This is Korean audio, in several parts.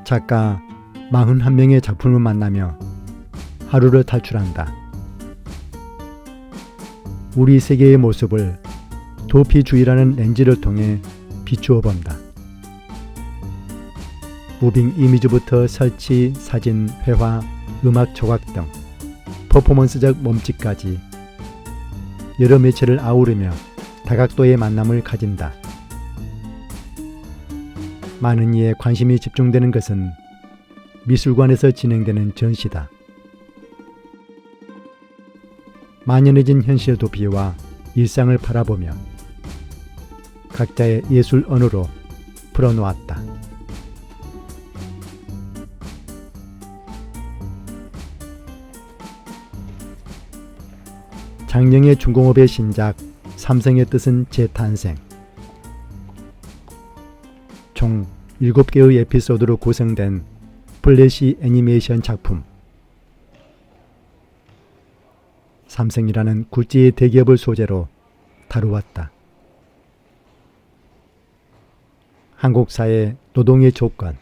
작가 41명의 작품을 만나며 하루를 탈출한다. 우리 세계의 모습을 도피주의라는 렌즈를 통해 비추어 본다. 무빙 이미지부터 설치, 사진, 회화, 음악 조각 등 퍼포먼스적 몸짓까지 여러 매체를 아우르며 다각도의 만남을 가진다. 많은 이의 관심이 집중되는 것은 미술관에서 진행되는 전시다. 만연해진 현실 도피와 일상을 바라보며 각자의 예술 언어로 풀어놓았다. 장영의 중공업의 신작 삼성의 뜻은 재탄생. 총 7개의 에피소드로 구성된 플래시 애니메이션 작품. 삼성이라는 굴지의 대기업을 소재로 다루었다. 한국 사회 노동의 조건,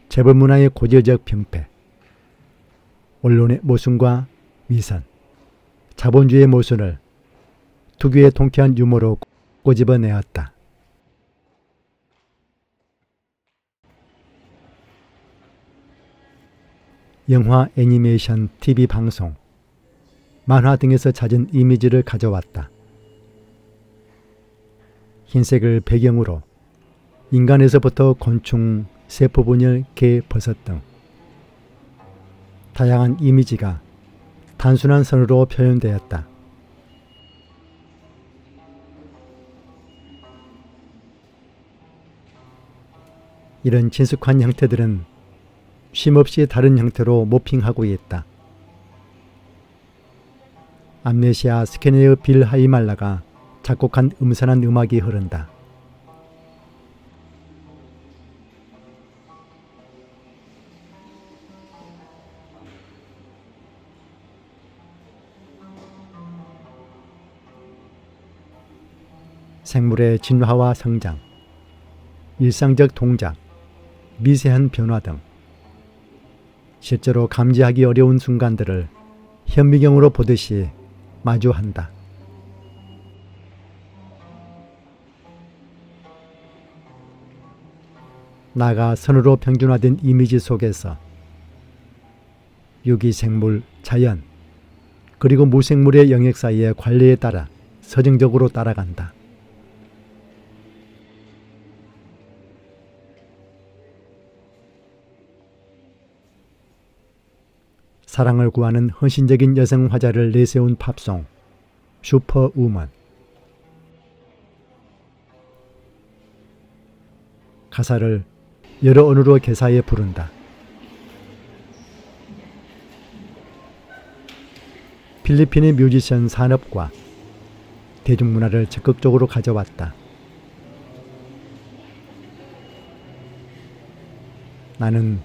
재벌 문화의 고질적 병폐, 언론의 모순과 위선, 자본주의의 모순을 특유의 통쾌한 유머로 꼬집어내었다. 영화, 애니메이션, TV 방송, 만화 등에서 찾은 이미지를 가져왔다. 흰색을 배경으로 인간에서부터 곤충, 세포분열, 개, 버섯 등 다양한 이미지가 단순한 선으로 표현되었다. 이런 친숙한 형태들은 쉼없이 다른 형태로 모핑하고 있다. 암네시아 스캐네의 빌 하이말라가 작곡한 음산한 음악이 흐른다. 생물의 진화와 성장, 일상적 동작, 미세한 변화 등 실제로 감지하기 어려운 순간들을 현미경으로 보듯이 마주한다. 나가 선으로 평준화된 이미지 속에서 유기생물, 자연, 그리고 무생물의 영역 사이의 관리에 따라 서정적으로 따라간다. 사랑을 구하는 헌신적인 여성 화자를 내세운 팝송 슈퍼우먼. 가사를 여러 언어로 개사해 부른다. 필리핀의 뮤지션 산업과 대중문화를 적극적으로 가져왔다. 나는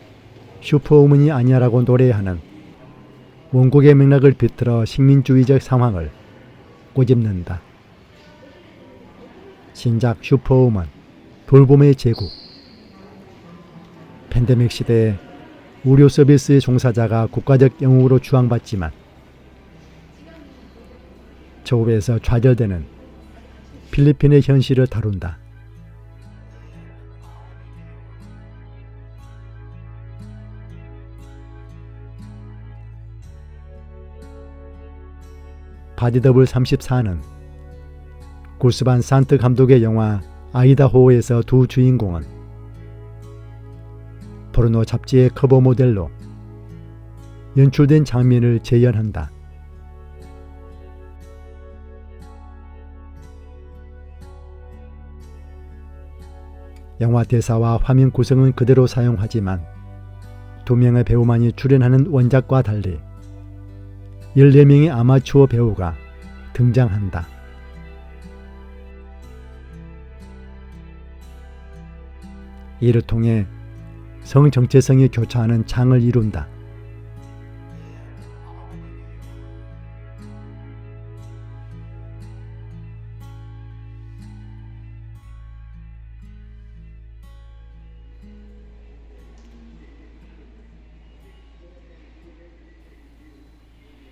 슈퍼우먼이 아니야라고 노래하는 원곡의 맥락을 비틀어 식민주의적 상황을 꼬집는다. 신작 슈퍼우먼, 돌봄의 제국. 팬데믹 시대에 의료 서비스의 종사자가 국가적 영웅으로 추앙받지만 저우에서 좌절되는 필리핀의 현실을 다룬다. 바디더블 34는 구스반 산트 감독의 영화 아이다호에서 두 주인공은 포르노 잡지의 커버 모델로 연출된 장면을 재현한다. 영화 대사와 화면 구성은 그대로 사용하지만 2명의 배우만이 출연하는 원작과 달리 14명의 아마추어 배우가 등장한다. 이를 통해 성정체성이 교차하는 장을 이룬다.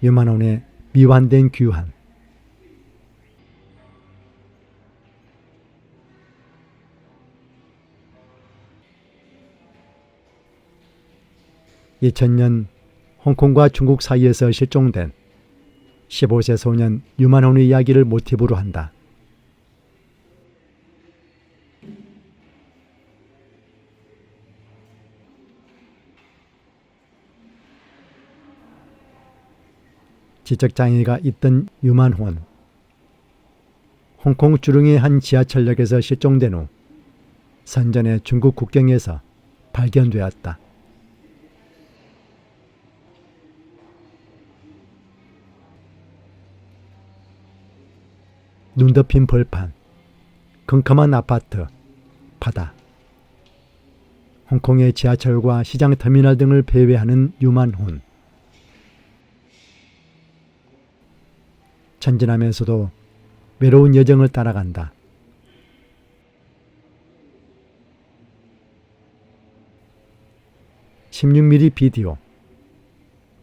유만혼의 미완된 귀환. (2000년) 홍콩과 중국 사이에서 실종된 15세 소년 유만혼의 이야기를 모티브로 한다. 지적장애가 있던 유만혼. 홍콩 주릉의 한 지하철역에서 실종된 후 선전의 중국 국경에서 발견되었다. 눈 덮인 벌판, 컴컴한 아파트, 바다. 홍콩의 지하철과 시장 터미널 등을 배회하는 유만혼. 천진하면서도 외로운 여정을 따라간다. (16mm) 비디오,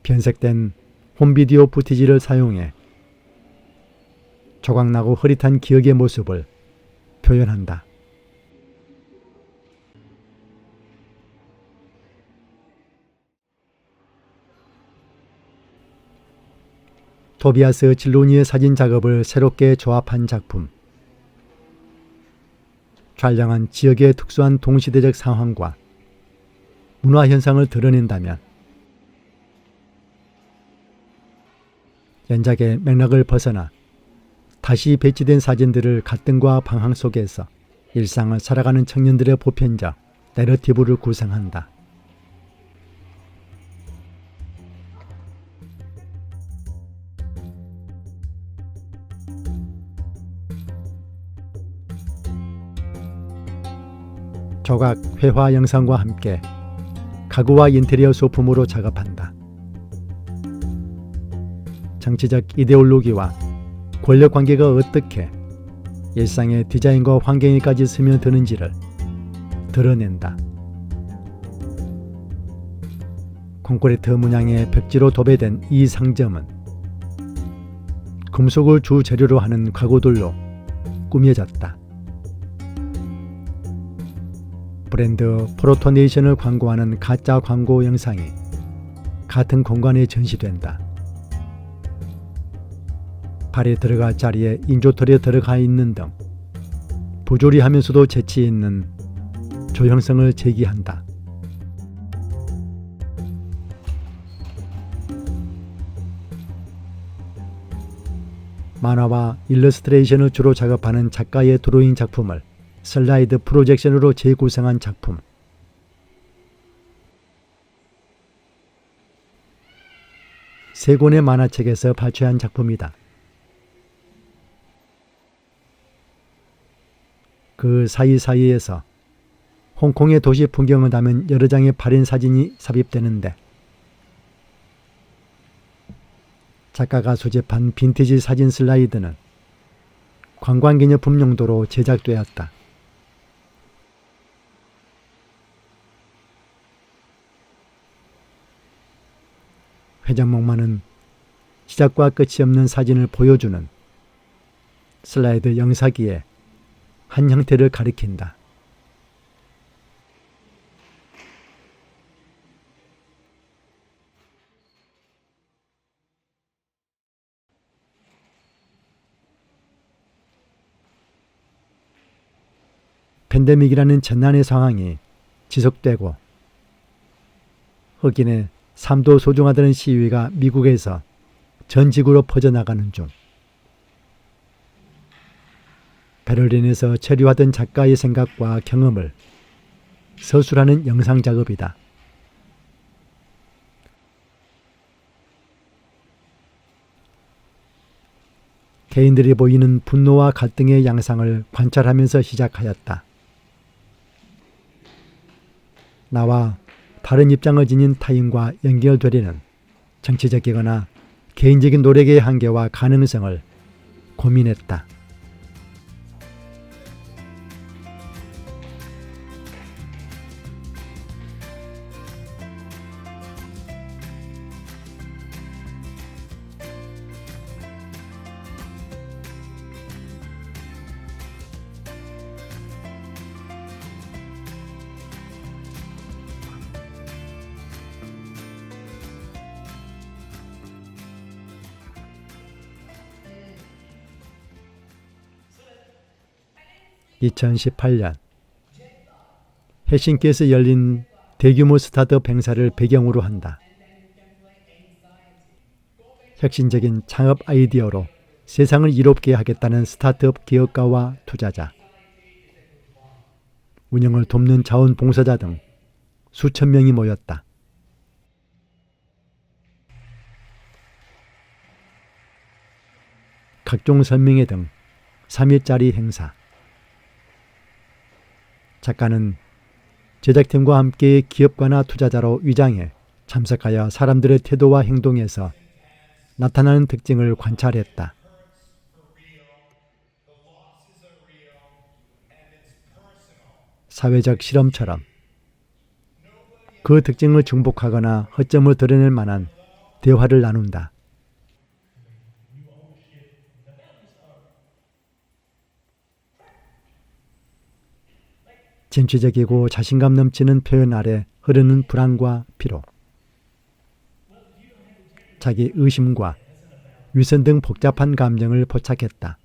변색된 홈비디오 부티지를 사용해 조각나고 흐릿한 기억의 모습을 표현한다. 토비아스 질로니의 사진 작업을 새롭게 조합한 작품. 촬영한 지역의 특수한 동시대적 상황과 문화 현상을 드러낸다면 연작의 맥락을 벗어나 다시 배치된 사진들을 갈등과 방황 속에서 일상을 살아가는 청년들의 보편적 내러티브를 구성한다. 조각, 회화 영상과 함께 가구와 인테리어 소품으로 작업한다. 정치적 이데올로기와 권력 관계가 어떻게 일상의 디자인과 환경에까지 스며드는지를 드러낸다. 콘크리트 문양의 벽지로 도배된 이 상점은 금속을 주 재료로 하는 가구들로 꾸며졌다. 브랜드 프로토네이션을 광고하는 가짜 광고 영상이 같은 공간에 전시된다. 발에 들어갈 자리에 인조틀에 들어가 있는 등 부조리하면서도 재치 있는 조형성을 제기한다. 만화와 일러스트레이션을 주로 작업하는 작가의 드로잉 작품을 슬라이드 프로젝션으로 재구성한 작품. 세 권의 만화책에서 발췌한 작품이다. 그 사이사이에서 홍콩의 도시 풍경을 담은 여러 장의 발인 사진이 삽입되는데 작가가 수집한 빈티지 사진 슬라이드는 관광기념품 용도로 제작되었다. 회전목마는 시작과 끝이 없는 사진을 보여주는 슬라이드 영사기의 한 형태를 가리킨다. 팬데믹이라는 전난의 상황이 지속되고 흑인의 삶도 소중하다는 시위가 미국에서 전 지구로 퍼져나가는 중 베를린에서 체류하던 작가의 생각과 경험을 서술하는 영상 작업이다. 개인들이 보이는 분노와 갈등의 양상을 관찰하면서 시작하였다. 나와 다른 입장을 지닌 타인과 연결되려는 정치적이거나 개인적인 노력의 한계와 가능성을 고민했다. 2018년 헬싱키에서 열린 대규모 스타트업 행사를 배경으로 한다. 혁신적인 창업 아이디어로 세상을 이롭게 하겠다는 스타트업 기업가와 투자자, 운영을 돕는 자원봉사자 등 수천 명이 모였다. 각종 설명회 등 3일짜리 행사. 작가는 제작팀과 함께 기업가나 투자자로 위장해 참석하여 사람들의 태도와 행동에서 나타나는 특징을 관찰했다. 사회적 실험처럼 그 특징을 중복하거나 허점을 드러낼 만한 대화를 나눈다. 진취적이고 자신감 넘치는 표현 아래 흐르는 불안과 피로, 자기 의심과 위선 등 복잡한 감정을 포착했다.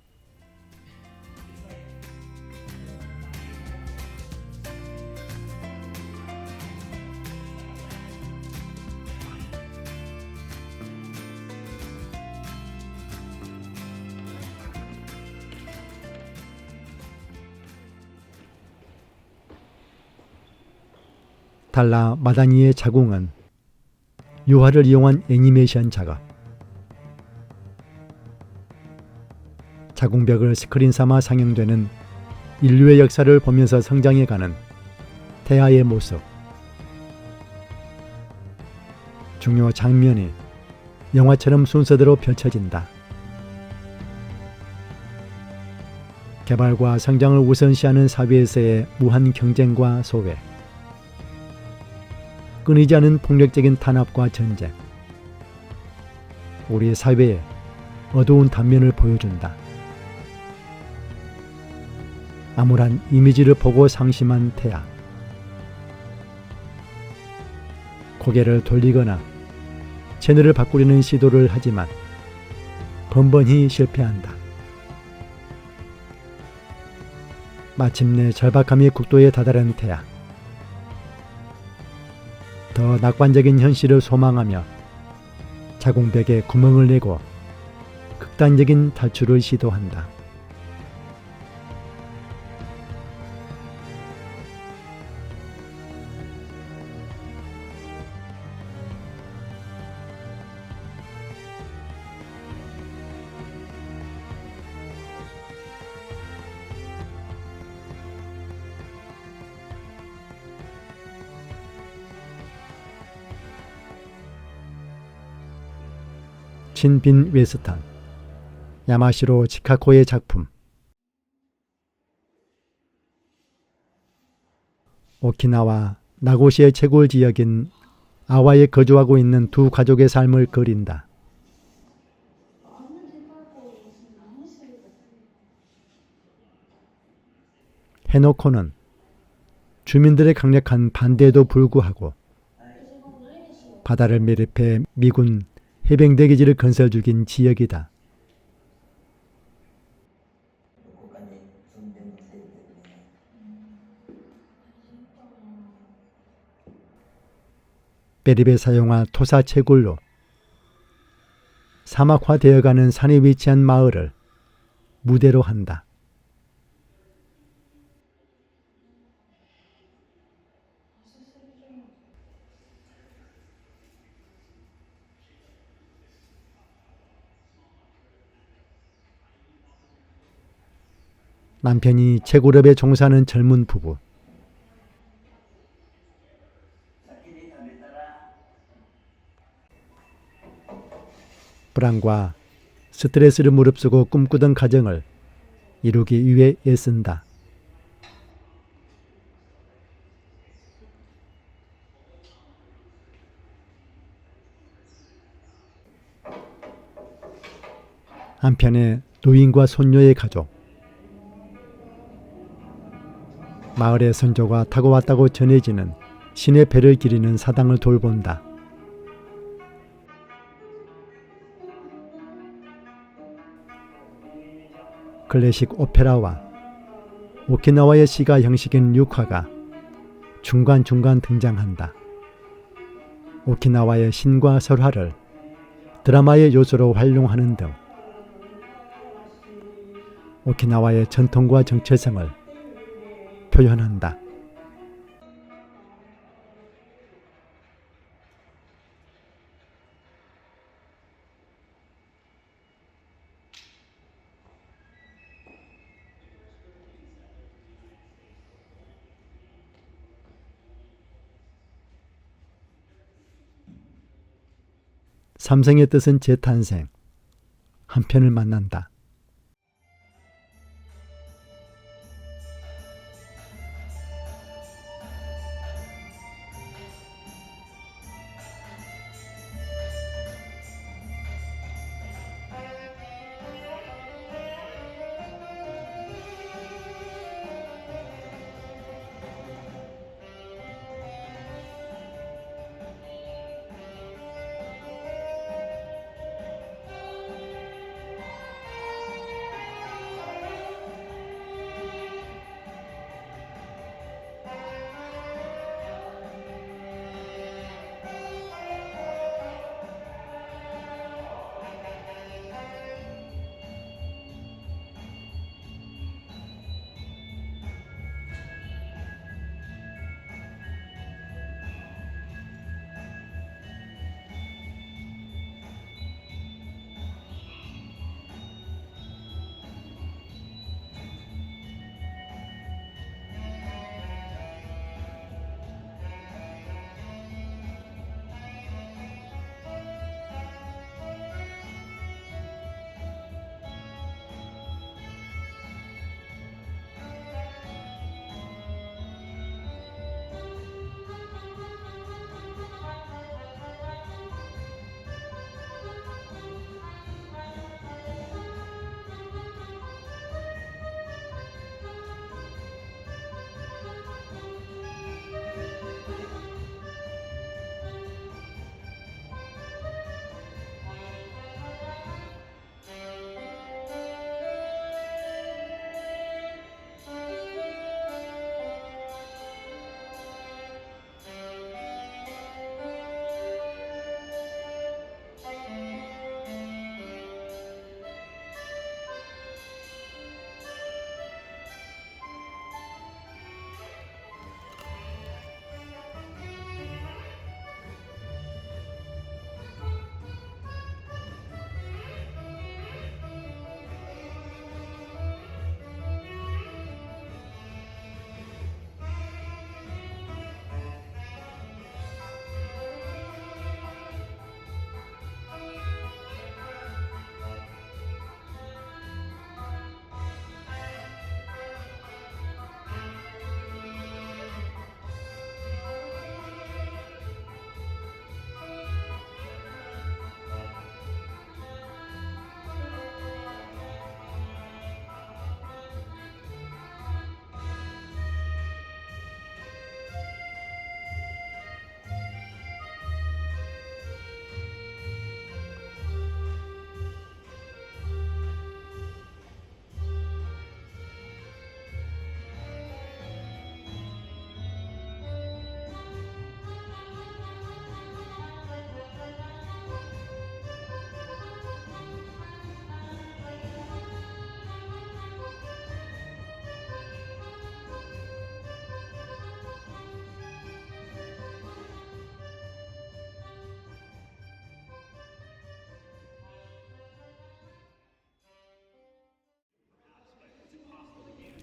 달라 마다니의 자궁은 유화를 이용한 애니메이션 작업. 자궁벽을 스크린 삼아 상영되는 인류의 역사를 보면서 성장해가는 태아의 모습. 중요 장면이 영화처럼 순서대로 펼쳐진다. 개발과 성장을 우선시하는 사회에서의 무한 경쟁과 소외. 끊이지 않은 폭력적인 탄압과 전쟁. 우리 사회의 어두운 단면을 보여준다. 암울한 이미지를 보고 상심한 태아. 고개를 돌리거나 채널을 바꾸려는 시도를 하지만 번번이 실패한다. 마침내 절박함의 국도에 다다른 태아. 더 낙관적인 현실을 소망하며 자궁벽에 구멍을 내고 극단적인 탈출을 시도한다. 신빈 웨스턴, 야마시로 치카코의 작품. 오키나와 나고시의 채굴 지역인 아와에 거주하고 있는 두 가족의 삶을 그린다. 해노코는 주민들의 강력한 반대에도 불구하고 바다를 매립해 미군 해병대 기지를 건설 중인 지역이다. 매립에 사용한 토사 채굴로 사막화되어가는 산에 위치한 마을을 무대로 한다. 남편이 채굴업에 종사하는 젊은 부부. 불안과 스트레스를 무릅쓰고 꿈꾸던 가정을 이루기 위해 애쓴다. 한편에 노인과 손녀의 가족. 마을의 선조가 타고 왔다고 전해지는 신의 배를 기리는 사당을 돌본다. 클래식 오페라와 오키나와의 시가 형식인 육화가 중간중간 등장한다. 오키나와의 신과 설화를 드라마의 요소로 활용하는 등 오키나와의 전통과 정체성을 표현한다. 삼성의 뜻은 재탄생, 한편을 만난다.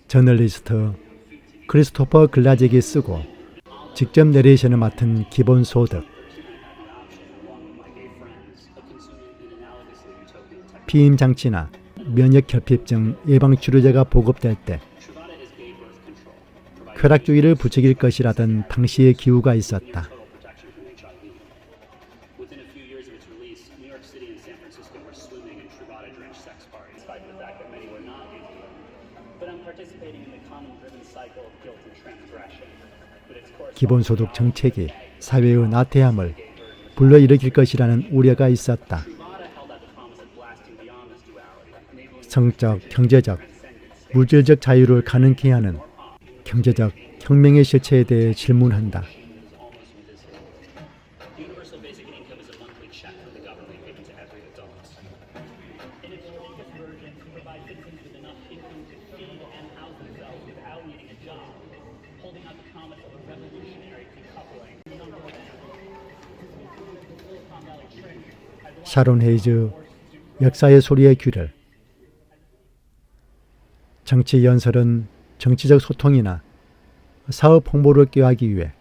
저널리스트 크리스토퍼 글라잭이 쓰고 직접 내레이션을 맡은 기본소득. 피임장치나 면역결핍증 예방치료제가 보급될 때 쾌락주의를 부추길 것이라던 당시의 기우가 있었다. 기본소득 정책이 사회의 나태함을 불러일으킬 것이라는 우려가 있었다. 성적, 경제적, 물질적 자유를 가능케 하는 경제적 혁명의 실체에 대해 질문한다. Universal basic income is a monthly check from the government given to every adult. In its strongest version, to provide citizens with enough income to feed and house themselves without needing a job, holding out the promise of a revolutionary decoupling. Silicon Valley trick has 샤론 헤이즈, 역사의 소리의 귀를. 정치 연설은 정치적 소통이나 사업 홍보를 꾀하기 위해,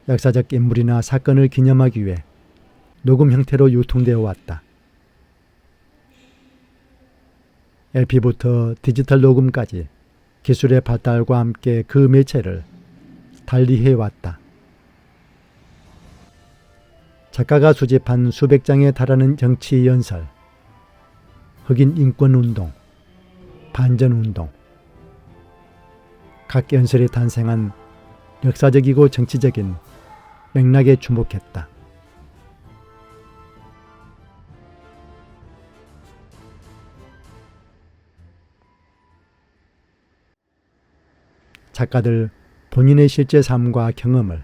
역사적 인물이나 사건을 기념하기 위해 녹음 형태로 유통되어 왔다. LP부터 디지털 녹음까지 기술의 발달과 함께 그 매체를 달리해 왔다. 작가가 수집한 수백 장에 달하는 정치 연설, 흑인 인권운동, 반전운동, 각 연설이 탄생한 역사적이고 정치적인 맥락에 주목했다. 작가들 본인의 실제 삶과 경험을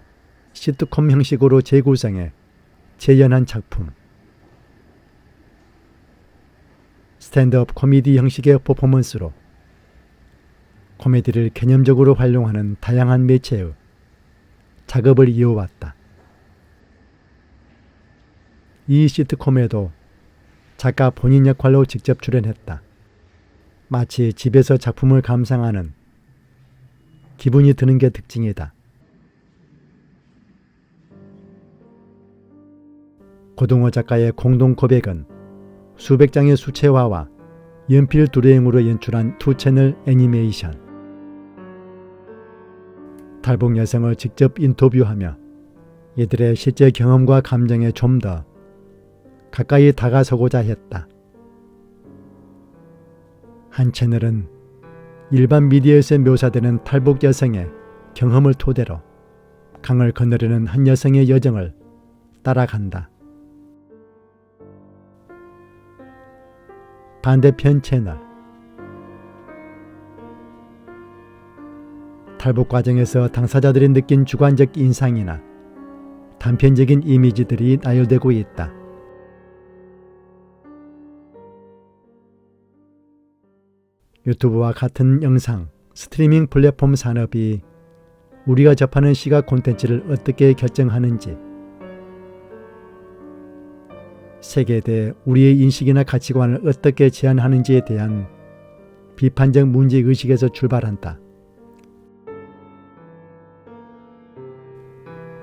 시트콤 형식으로 재구성해 재현한 작품. 스탠드업 코미디 형식의 퍼포먼스로 코미디를 개념적으로 활용하는 다양한 매체의 작업을 이어왔다. 이 시트콤에도 작가 본인 역할로 직접 출연했다. 마치 집에서 작품을 감상하는 기분이 드는 게 특징이다. 고동호 작가의 공동 고백은 수백 장의 수채화와 연필 두레용으로 연출한 2채널 애니메이션. 탈북 여성을 직접 인터뷰하며 이들의 실제 경험과 감정에 좀 더 가까이 다가서고자 했다. 한 채널은 일반 미디어에서 묘사되는 탈북 여성의 경험을 토대로 강을 건너려는 한 여성의 여정을 따라간다. 반대편 채널, 탈북 과정에서 당사자들이 느낀 주관적 인상이나 단편적인 이미지들이 나열되고 있다. 유튜브와 같은 영상, 스트리밍 플랫폼 산업이 우리가 접하는 시각 콘텐츠를 어떻게 결정하는지, 세계에 대해 우리의 인식이나 가치관을 어떻게 제한하는지에 대한 비판적 문제의식에서 출발한다.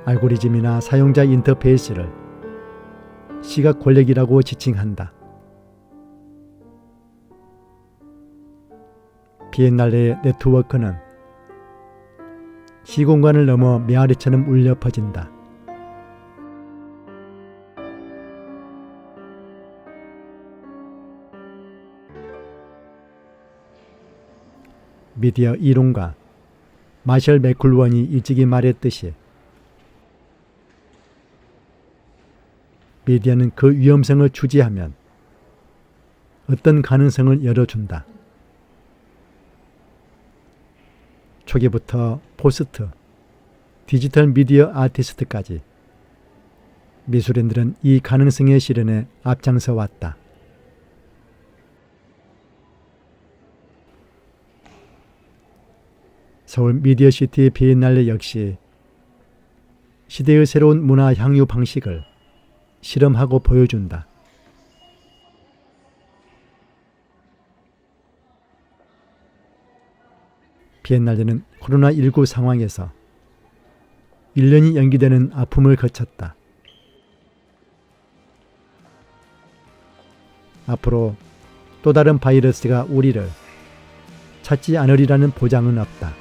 알고리즘이나 사용자 인터페이스를 시각 권력이라고 지칭한다. 비엔날레의 네트워크는 시공간을 넘어 메아리처럼 울려 퍼진다. 미디어 이론가 마셜 맥쿨런이 일찍이 말했듯이 미디어는 그 위험성을 추지하면 어떤 가능성을 열어준다. 초기부터 포스트, 디지털 미디어 아티스트까지 미술인들은 이 가능성의 실현에 앞장서 왔다. 서울 미디어시티 비엔날레 역시 시대의 새로운 문화 향유 방식을 실험하고 보여준다. 비엔날레는 코로나19 상황에서 1년이 연기되는 아픔을 거쳤다. 앞으로 또 다른 바이러스가 우리를 찾지 않으리라는 보장은 없다.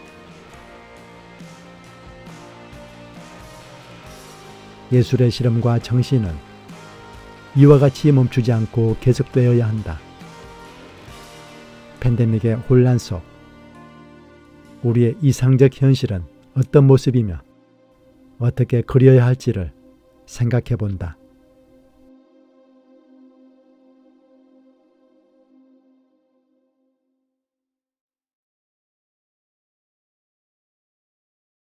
예술의 실험과 정신은 이와 같이 멈추지 않고 계속되어야 한다. 팬데믹의 혼란 속 우리의 이상적 현실은 어떤 모습이며 어떻게 그려야 할지를 생각해 본다.